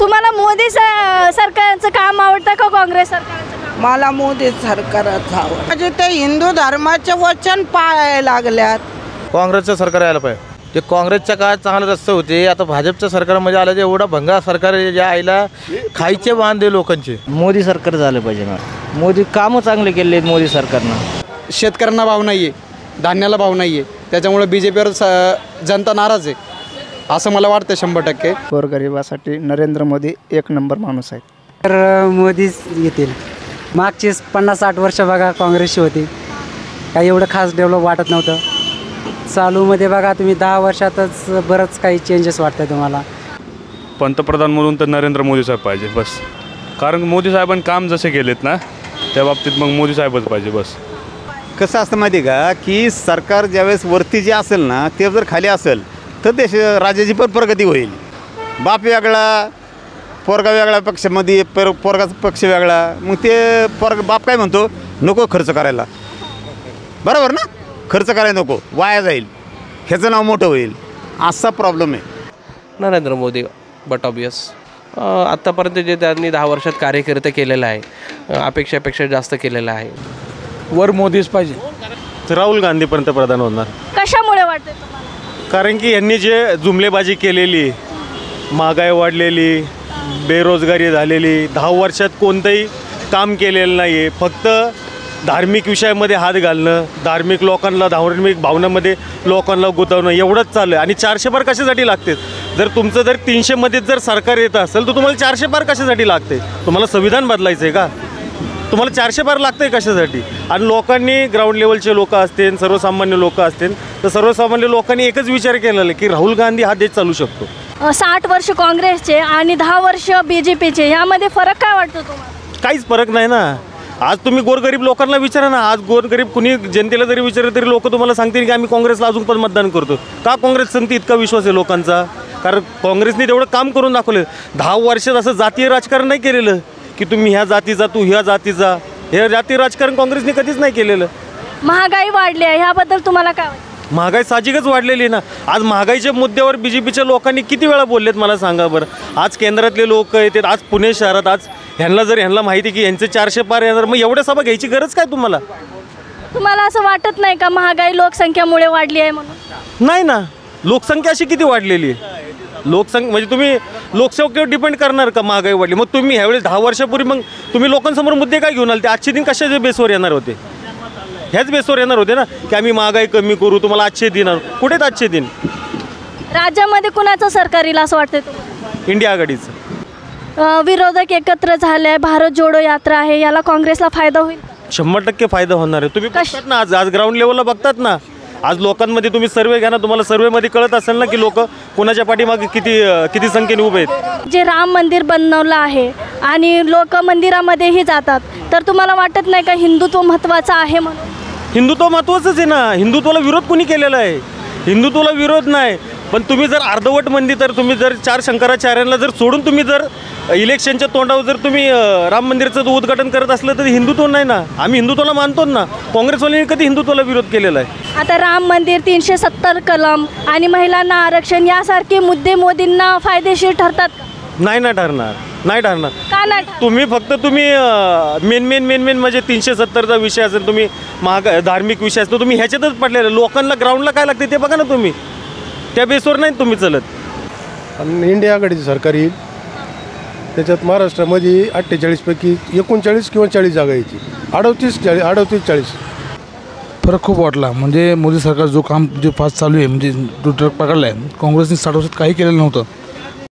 तुम्हाला मोदी सरकारचं काम आवडतं का काँग्रेस सरकारचं काम? मला मोदी सरकारच हवं. म्हणजे ते हिंदू धर्माचे वचन पाळायला लागल्यात. काँग्रेसचं सरकार यायला पाहिजे. ते काँग्रेसच्या काळात चांगले रस्ते होते, आता भाजपच्या सरकारमध्ये आलं ते एवढा भंगार सरकार ज्या आईला खायचे बांधे लोकांचे. मोदी सरकार झालं पाहिजे ना. मोदी कामं चांगले केले आहेत मोदी सरकारनं. शेतकऱ्यांना भाव नाही आहे, धान्याला भाव नाही आहे, त्याच्यामुळे BJPवर जनता नाराज आहे असं मला वाटतं 100%. गोरगरिबासाठी नरेंद्र मोदी एक नंबर माणूस आहे. तर मोदीच येतील. मागची 50-60 वर्ष बघा काँग्रेसची होती, काही एवढं खास डेव्हलप वाटत नव्हतं. चालूमध्ये बघा तुम्ही 10 वर्षातच बरंच काही चेंजेस वाटतं तुम्हाला. पंतप्रधान म्हणून तर नरेंद्र मोदी साहेब पाहिजे बस. कारण मोदी साहेबांनी काम जसे केलेत ना त्या बाबतीत मग मोदी साहेबच पाहिजे बस. कसं असतं माहिती आहे का की सरकार ज्यावेळेस वरती जे असेल ना ते जर खाली असेल तर देश राज्याची पण प्रगती होईल. बाप वेगळा, पोरगा वेगळा पक्षामध्ये, पोरगाचा पक्ष वेगळा, मग ते बाप काय म्हणतो नको खर्च करायला, बरोबर ना, खर्च करायला नको, वाया जाईल, ह्याचं नाव मोठं होईल, असा प्रॉब्लेम आहे. Narendra Modi but obvious. आत्तापर्यंत जे त्यांनी 10 वर्षात कार्यकर्ते केलेलं आहे, अपेक्षापेक्षा जास्त केलेलं आहे. वर मोदीच पाहिजे. राहुल गांधी पंतप्रधान होणार. कशामुळे वाटते तुम्हाला? कारण की यांनी जे जुमलेबाजी केलेली, महागाई वाढलेली, बेरोजगारी झालेली, 10 वर्षात कोणतंही काम केलेलं नाही आहे. फक्त धार्मिक विषयामध्ये हात घालणं, धार्मिक लोकांना, धार्मिक भावनांमध्ये लोकांना गुंतवणं एवढंच चालू आहे. आणि 400 पार कशासाठी लागते? जर तुमचं जर 300मध्येच जर सरकार येत असेल तर तुम्हाला 400 पार कशासाठी लागते? तुम्हाला संविधान बदलायचं आहे का? तुम्हाला 400 पार लागतं आहे कशासाठी? आणि लोकांनी, ग्राउंड लेवलचे लोक असतील, सर्वसामान्य लोक असतील, तर सर्वसामान्य लोकांनी एकच विचार केलेला आहे की राहुल गांधी हा देश चालू शकतो. 60 वर्ष काँग्रेसचे आणि 10 वर्ष BJPचे, यामध्ये फरक काय वाटतो तुम्हाला? काहीच फरक नाही ना. आज तुम्ही गोरगरीब लोकांना विचारा ना. आज गोरगरीब कुणी जनतेला जरी विचारलं तरी लोक तुम्हाला सांगतील की आम्ही काँग्रेसला अजून पण मतदान करतो. का काँग्रेस सांगते? इतका विश्वास आहे लोकांचा. कारण काँग्रेसने तेवढं काम करून दाखवलं. 10 वर्षात असं जातीय राजकारण नाही केलेलं की तुम्ही ह्या जातीचा, तू ह्या जातीचा. हे जातीय राजकारण काँग्रेसने कधीच नाही केलेलं. महागाई वाढली आहे, ह्याबद्दल तुम्हाला काय वाटतं? महागाई साहजिकच वाढलेली आहे ना. आज महागाईच्या मुद्द्यावर BJPच्या लोकांनी किती वेळा बोललेत मला सांगा बरं. आज केंद्रातले लोक येतात, आज पुणे शहरात, आज ह्यांना माहिती की यांचे 400 पार येणार, मग एवढ्या सभा घ्यायची गरज काय तुम्हाला? तुम्हाला असं वाटत नाही का महागाई लोकसंख्यामुळे वाढली आहे म्हणून? नाही ना. लोकसंख्या अशी किती वाढलेली आहे? लोकसंख्या म्हणजे तुम्ही लोकसंख्येवर डिपेंड करणार का महागाई वाढली? मग तुम्ही ह्यावेळेस 10 वर्षापूर्वी मग तुम्ही लोकांसमोर मुद्दे काय घेऊन आले? ते आजचे दिन कशाच्या बेसवर येणार होते? ह्याच बेसवर येणार होते ना की आम्ही महागाई कमी करू, तुम्हाला आजचे दिन. कुठेच आजचे दिन? राज्यामध्ये कुणाचं सरकार येईल असं वाटतं तुम्हाला? इंडिया आघाडीचं. विरोधक एकत्र झाले, भारत जोडो यात्रा आहे, याला काँग्रेसला फायदा होईल? 100% फायदा होणार आहे. तुम्ही बघतात ना, आज ग्राउंड लेवलला बघतात ना. आज लोकांमध्ये तुम्ही सर्वे घ्या ना, तुम्हाला सर्वेमध्ये कळत असेल ना की लोक कोणाच्या पाठीमागे किती संख्येने उभे आहेत. जे राम मंदिर बनवलं आहे आणि लोक मंदिरामध्येही जातात, तर तुम्हाला वाटत नाही का हिंदुत्व महत्त्वाचं आहे म्हणून? हिंदुत्व महत्त्वाचंच आहे ना. हिंदुत्वाला विरोध कोणी केलेला आहे? हिंदुत्वाला विरोध नाही. पण तुम्ही जर अर्धवट मंदिर, तर तुम्ही जर 4 शंकराचार्यांना जर सोडून तुम्ही जर इलेक्शनच्या तोंडावर जर तुम्ही राम मंदिराचं उद्घाटन करत असलं तर हिंदुत्व नाही ना. आम्ही हिंदुत्वाला मानतो ना. काँग्रेसवाल्यांनी कधी हिंदुत्वाला विरोध केलेला आहे? आता राम मंदिर, 370 कलम आणि महिलांना आरक्षण यासारखे मुद्दे मोदींना फायदेशीर ठरतात का? नाही ना ठरणार. नाही ठरणार. का नाही? तुम्ही फक्त मेन म्हणजे 370चा विषय असेल, तुम्ही धार्मिक विषय असेल, तुम्ही ह्याच्यातच पडलेलं. लोकांना ग्राउंडला काय लागते ते बघा ना तुम्ही. त्या बेसवर नाही तुम्ही चलत. इंडिया आघाडीचं सरकार येईल, त्याच्यात महाराष्ट्रामध्ये 48 पैकी 39 किंवा 40 जागा यायची. 38-40 फरक खूप वाटला. म्हणजे मोदी सरकार जो काम जे फास्ट चालू आहे, म्हणजे जो ट्रक पकडला आहे, काँग्रेसने 60 वर्षात काही केलेलं नव्हतं.